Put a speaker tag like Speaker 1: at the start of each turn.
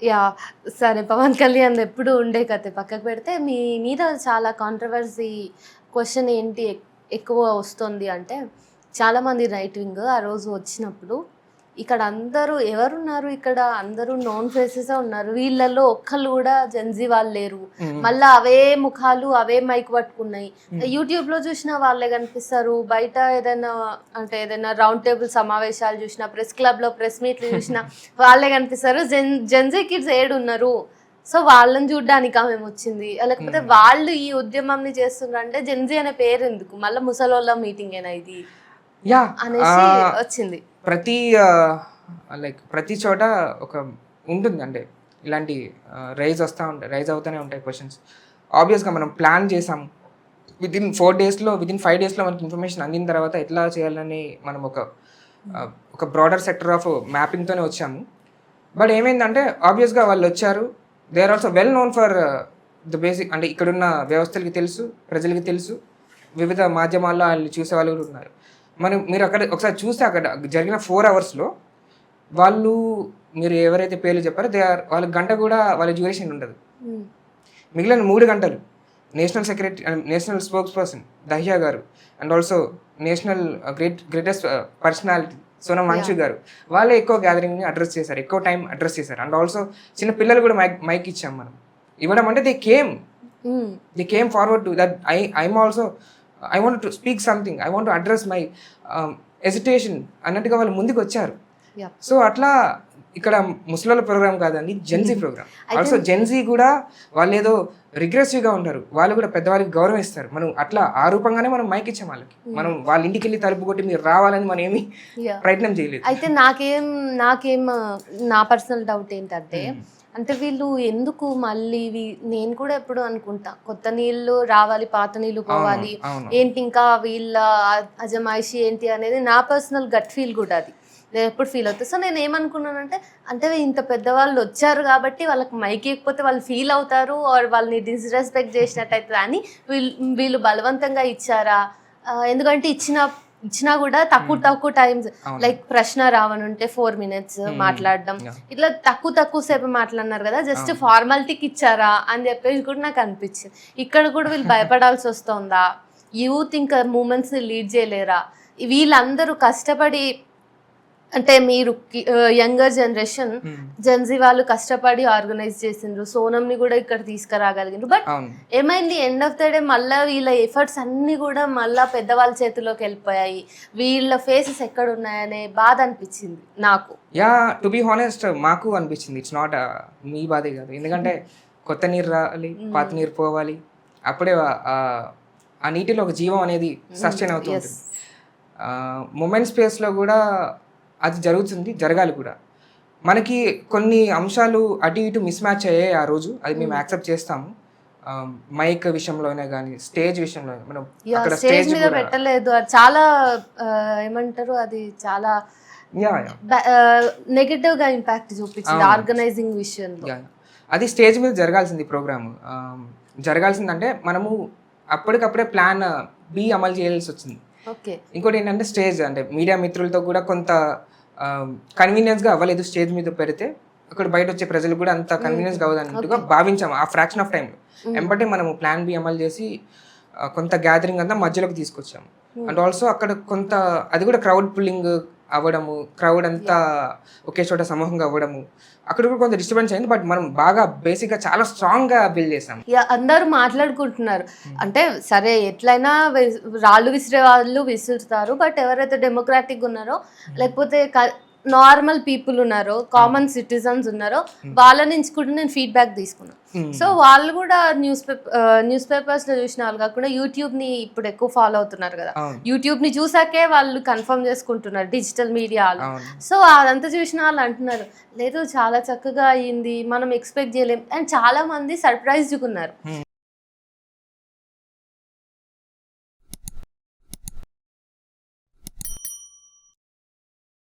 Speaker 1: Yeah! సరే 'పవన్ కళ్యాణ్' ఎప్పుడు ఉండే కథే పక్కకు పెడితే, మీ మీద చాలా కాంట్రోవర్సీ క్వెషన్ ఏంటి ఎక్కువ వస్తుంది అంటే, చాలామంది రైట్ వింగ్ ఆ రోజు వచ్చినప్పుడు, ఇక్కడ అందరూ ఎవరున్నారు ఇక్కడ? అందరూ నోన్ ఫేసెసే ఉన్నారు. వీళ్ళలో ఒక్కళ్ళు కూడా జెన్‌జీ వాళ్ళు లేరు. మళ్ళా అవే ముఖాలు, అవే మైక్ పట్టుకున్నాయి. యూట్యూబ్‌లో చూసినా వాళ్ళే కనిపిస్తారు. బయట ఏదైనా రౌండ్ టేబుల్ సమావేశాలు చూసినా, ప్రెస్ క్లబ్‌లో ప్రెస్ మీట్లు చూసినా వాళ్ళే కనిపిస్తారు. Gen Z kids ఏడున్నారు? సో వాళ్ళని చూడ్డానికా మేమొచ్చింది? లేకపోతే వాళ్ళు ఈ ఉద్యమంని చేస్తున్నారంటే జెన్‌జీ అనే పేరు ఎందుకు? మళ్ళా ముసలోళ్ళ మీటింగేనా ఇది?
Speaker 2: యాహ్!
Speaker 1: అనేసి వచ్చింది.
Speaker 2: ప్రతి చోట ఒక ఉంటుంది. అంటే ఇలాంటి రైజ్ అవుతూనే ఉంటాయి క్వశ్చన్స్. ఆబ్వియస్గా మనం ప్లాన్ చేసాము. వితిన్ 5 డేస్లో మనకి ఇన్ఫర్మేషన్ అందిన తర్వాత ఎట్లా చేయాలని మనం ఒక బ్రాడర్ సెక్టర్ ఆఫ్ మ్యాపింగ్తోనే వచ్చాము. బట్ ఏమైందంటే ఆబ్వియస్గా వాళ్ళు వచ్చారు. They are also well known for the basic. అంటే ఇక్కడున్న వ్యవస్థలకి తెలుసు, ప్రజలకి తెలుసు, వివిధ మాధ్యమాల్లో వాళ్ళు చూసే వాళ్ళు కూడా ఉన్నారు. మీరు అక్కడ ఒకసారి చూస్తే అక్కడ జరిగిన 4 అవర్స్లో వాళ్ళు, మీరు ఎవరైతే పేర్లు చెప్పారో వాళ్ళ గంట కూడా వాళ్ళ డ్యూరేషన్ ఉండదు. మిగిలిన 3 గంటలు నేషనల్ స్పోక్స్ పర్సన్ దహియా గారు, and also national greatest personality Sonam Wangchuk గారు, వాళ్ళే ఎక్కువ గ్యాదరింగ్ని అడ్రస్ చేశారు, ఎక్కువ టైం అడ్రస్ చేశారు. అండ్ ఆల్సో చిన్న పిల్లలు కూడా మైక్ ఇచ్చాం మనం. ఇవ్వడం అంటే they came forward to that. I want to speak something, I want to address my agitation అన్నట్టుగా వాళ్ళు ముందుకు వచ్చారు. సో అట్లా ఇక్కడ ముసలోళ్ళ ప్రోగ్రామ్ కాదండి, జెన్జీ ప్రోగ్రామ్. ఆల్సో జెన్జీ కూడా వాళ్ళు ఏదో రిగ్రెసివ్గా ఉంటారు, వాళ్ళు కూడా పెద్దవాళ్ళకి గౌరవం ఇస్తారు. మనం అట్లా ఆ రూపంగానే మనం మైక్ ఇచ్చాం వాళ్ళకి. మనం వాళ్ళ ఇంటికి వెళ్ళి తలుపు కొట్టి మీరు రావాలని మనం ఏమి ప్రయత్నం చేయలేదు.
Speaker 1: అయితే నాకేం నా పర్సనల్ డౌట్ ఏంటంటే, అంటే వీళ్ళు ఎందుకు మళ్ళీ నేను కూడా ఎప్పుడు అనుకుంటా, కొత్త నీళ్ళు రావాలి, పాత నీళ్ళు పోవాలి, ఏంటి ఇంకా వీళ్ళ అజమాయిషి ఏంటి అనేది నా పర్సనల్ గట్ ఫీల్ కూడా. అది నేను ఎప్పుడు ఫీల్ అవుతుంది. సో నేను ఏమనుకున్నానంటే, అంటే ఇంత పెద్దవాళ్ళు వచ్చారు కాబట్టి వాళ్ళకి మైక్ ఇవ్వకపోతే వాళ్ళు ఫీల్ అవుతారు, ఆర్ వాళ్ళని డిస్రెస్పెక్ట్ చేసినట్టు అవుతుంది అని వీళ్ళు బలవంతంగా ఇచ్చారా? ఎందుకంటే ఇచ్చినా కూడా తక్కువ టైమ్స్, లైక్ ప్రశ్న రావనుంటే 4 minutes మాట్లాడడం, ఇట్లా తక్కువ సేపు మాట్లాడినారు కదా, జస్ట్ ఫార్మాలిటీకి ఇచ్చారా అని చెప్పేసి కూడా నాకు అనిపించింది. ఇక్కడ కూడా వీళ్ళు భయపడాల్సి వస్తుందా? యూత్ ఇంకా మూమెంట్స్ని లీడ్ చేయలేరా? వీళ్ళందరూ కష్టపడి, అంటే మీరు యంగర్ జనరేషన్ జెన్జీ వాళ్ళు కష్టపడి ఆర్గనైజ్ చేసిండ్రు, సోనంని కూడా ఇక్కడ తీసుకురాగలిగిండ్రు. బట్ ఏమైంది, ఎండ్ ఆఫ్ ద డే మళ్ళీ వీళ్ళ ఎఫర్ట్స్ అన్నీ కూడా మళ్ళీ పెద్దవాళ్ళ చేతిలోకి వెళ్ళిపోయాయి. వీళ్ళ ఫేసెస్ ఎక్కడ ఉన్నాయనే బాధ అనిపించింది నాకు.
Speaker 2: టు బి హానెస్ట్ మాకు అనిపించింది. ఇట్స్ నాట్ మీ బాధే కాదు, ఎందుకంటే కొత్త నీరు రావాలి, పాత నీరు పోవాలి, అప్పుడే ఆ నీటిలో ఒక జీవం అనేది సస్టైన్ అవుతుంది. మూమెంట్ స్పేస్లో కూడా అది జరగాలి కూడా. మనకి కొన్ని అంశాలు అటు ఇటు మిస్ మ్యాచ్ అయ్యాయి ఆ రోజు, అది మేము యాక్సెప్ట్ చేస్తాము. మైక్ విషయంలోనే కానీ, స్టేజ్ విషయంలో మనం అక్కడ
Speaker 1: స్టేజ్ మీద పెట్టలేదు, అది చాలా ఏమంటారు, అది చాలా నెగటివ్ గా ఇంపాక్ట్ చూపించింది ఆర్గనైజింగ్ విషయంలో.
Speaker 2: అది స్టేజ్ మీద జరగాల్సింది ప్రోగ్రామ్. జరగాల్సిందంటే మనము అప్పటికప్పుడే ప్లాన్ బి అమలు చేయాల్సి వచ్చింది. ఇంకోటి ఏంటంటే, స్టేజ్ అంటే మీడియా మిత్రులతో కూడా కొంత కన్వీనియన్స్గా అవ్వలేదు. స్టేజ్ మీద పెడితే అక్కడ బయట వచ్చే ప్రజలు కూడా అంత కన్వీనియన్స్గా అవ్వదన్నట్టుగా భావించాము ఆ ఫ్రాక్షన్ ఆఫ్ టైంలో. ఎంబటే మనము ప్లాన్ బి అమలు చేసి కొంత గ్యాదరింగ్ అంతా మధ్యలోకి తీసుకొచ్చాము. అండ్ ఆల్సో అక్కడ కొంత అది కూడా క్రౌడ్ పుల్లింగ్ అవ్వడము, క్రౌడ్ అంతా ఒకే చోట సమూహంగా అవ్వడము, అక్కడ కూడా కొంత డిస్టర్బెన్స్ అయింది. బట్ మనం బాగా బేసిక్గా చాలా స్ట్రాంగ్గా బిల్డ్ చేసాం.
Speaker 1: అందరూ మాట్లాడుకుంటున్నారు, అంటే సరే ఎట్లయినా రాళ్ళు విసిరే వాళ్ళు విసురుతారు, బట్ ఎవరైతే డెమోక్రాటిక్ ఉన్నారో, లేకపోతే నార్మల్ పీపుల్ ఉన్నారో, కామన్ సిటిజన్స్ ఉన్నారో, వాళ్ళ నుంచి కూడా నేను ఫీడ్బ్యాక్ తీసుకున్నాను. సో వాళ్ళు కూడా న్యూస్ పేపర్స్లో చూసిన వాళ్ళు కాకుండా యూట్యూబ్ని ఇప్పుడు ఎక్కువ ఫాలో అవుతున్నారు కదా, యూట్యూబ్ని చూసాకే వాళ్ళు కన్ఫర్మ్ చేసుకుంటున్నారు డిజిటల్ మీడియాలో. సో అదంతా చూసిన వాళ్ళు అంటున్నారు, లేదు చాలా చక్కగా అయ్యింది, మనం ఎక్స్పెక్ట్ చేయలేం. అండ్ చాలా మంది సర్ప్రైజ్డ్గా ఉన్నారు.